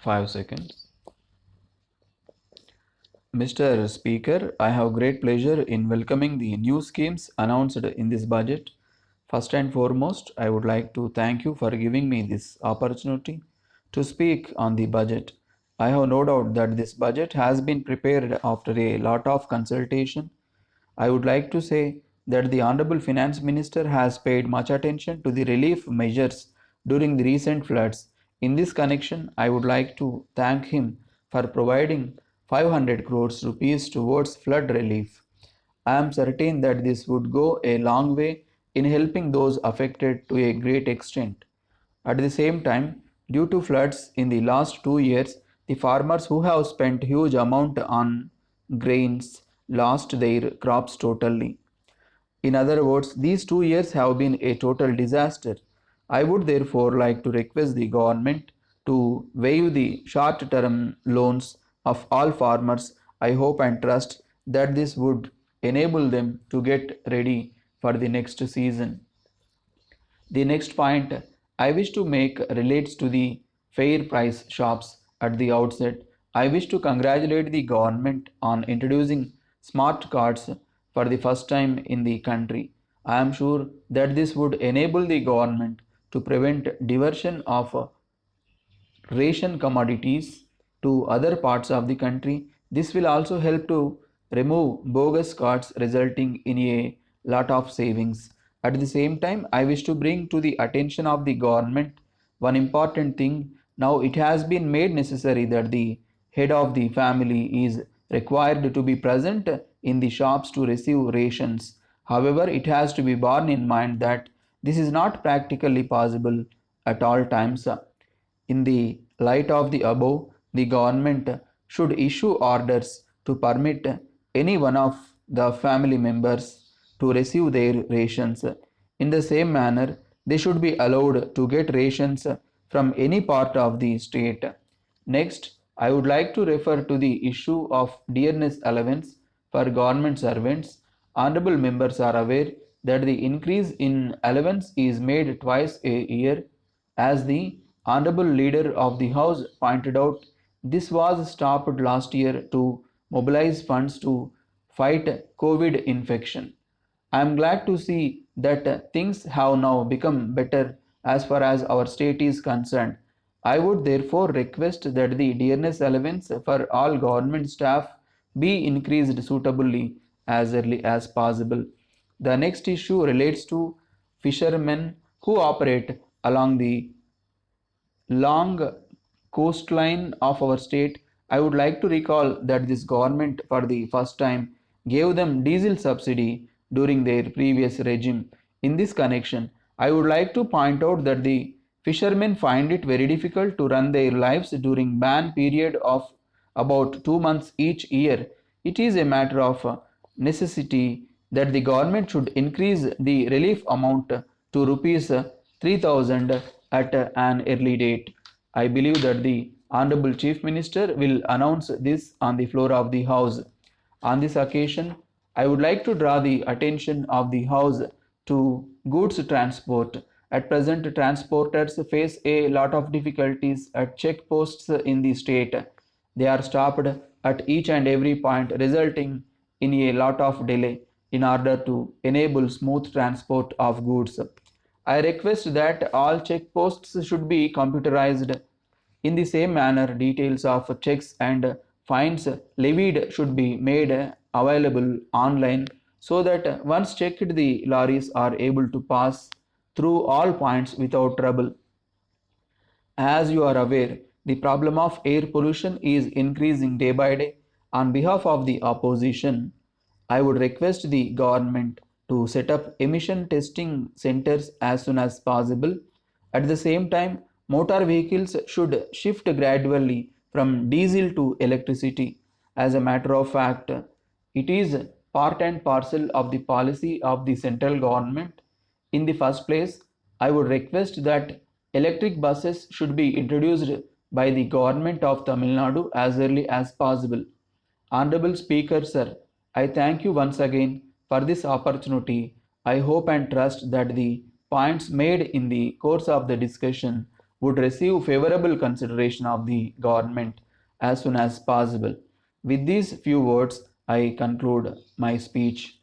5 seconds. Mr. Speaker, I have great pleasure in welcoming the new schemes announced in this budget. First and foremost, I would like to thank you for giving me this opportunity to speak on the budget. I have no doubt that this budget has been prepared after a lot of consultation. I would like to say that the Honorable Finance Minister has paid much attention to the relief measures during the recent floods. In this connection, I would like to thank him for providing 500 crores rupees towards flood relief. I am certain that this would go a long way in helping those affected to a great extent. At the same time, due to floods in the last 2 years, the farmers who have spent huge amount on grains lost their crops totally. In other words, these 2 years have been a total disaster. I would therefore like to request the government to waive the short term loans of all farmers. I hope and trust that this would enable them to get ready for the next season. The next point I wish to make relates to the fair price shops. At the outset, I wish to congratulate the government on introducing smart cards for the first time in the country. I am sure that this would enable the government to prevent diversion of ration commodities to other parts of the country. This will also help to remove bogus cards, resulting in a lot of savings. At the same time, I wish to bring to the attention of the government one important thing. Now it has been made necessary that the head of the family is required to be present in the shops to receive rations. However, it has to be borne in mind that this is not practically possible at all times. In the light of the above, the government should issue orders to permit any one of the family members to receive their rations. In the same manner, they should be allowed to get rations from any part of the state. Next, I would like to refer to the issue of dearness allowance for government servants. Honorable members are aware that the increase in allowance is made twice a year. As the Honorable Leader of the House pointed out, this was stopped last year to mobilize funds to fight COVID infection. I am glad to see that things have now become better as far as our state is concerned. I would therefore request that the dearness allowance for all government staff be increased suitably as early as possible. The next issue relates to fishermen who operate along the long coastline of our state. I would like to recall that this government, for the first time, gave them diesel subsidy during their previous regime. In this connection, I would like to point out that the fishermen find it very difficult to run their lives during ban period of about 2 months each year. It is a matter of necessity that the government should increase the relief amount to rupees 3000 at an early date. I believe that the Honorable Chief Minister will announce this on the floor of the House. On this occasion, I would like to draw the attention of the House to goods transport. At present, transporters face a lot of difficulties at checkposts in the state. They are stopped at each and every point, resulting in a lot of delay in order to enable smooth transport of goods. I request that all checkposts should be computerized. In the same manner, details of checks and fines levied should be made available online so that once checked, the lorries are able to pass through all points without trouble. As you are aware, the problem of air pollution is increasing day by day. On behalf of the opposition, I would request the government to set up emission testing centers as soon as possible. At the same time, motor vehicles should shift gradually from diesel to electricity. As a matter of fact, it is part and parcel of the policy of the central government. In the first place, I would request that electric buses should be introduced by the government of Tamil Nadu as early as possible. Honorable Speaker, sir, I thank you once again for this opportunity. I hope and trust that the points made in the course of the discussion would receive favorable consideration of the government as soon as possible. With these few words, I conclude my speech.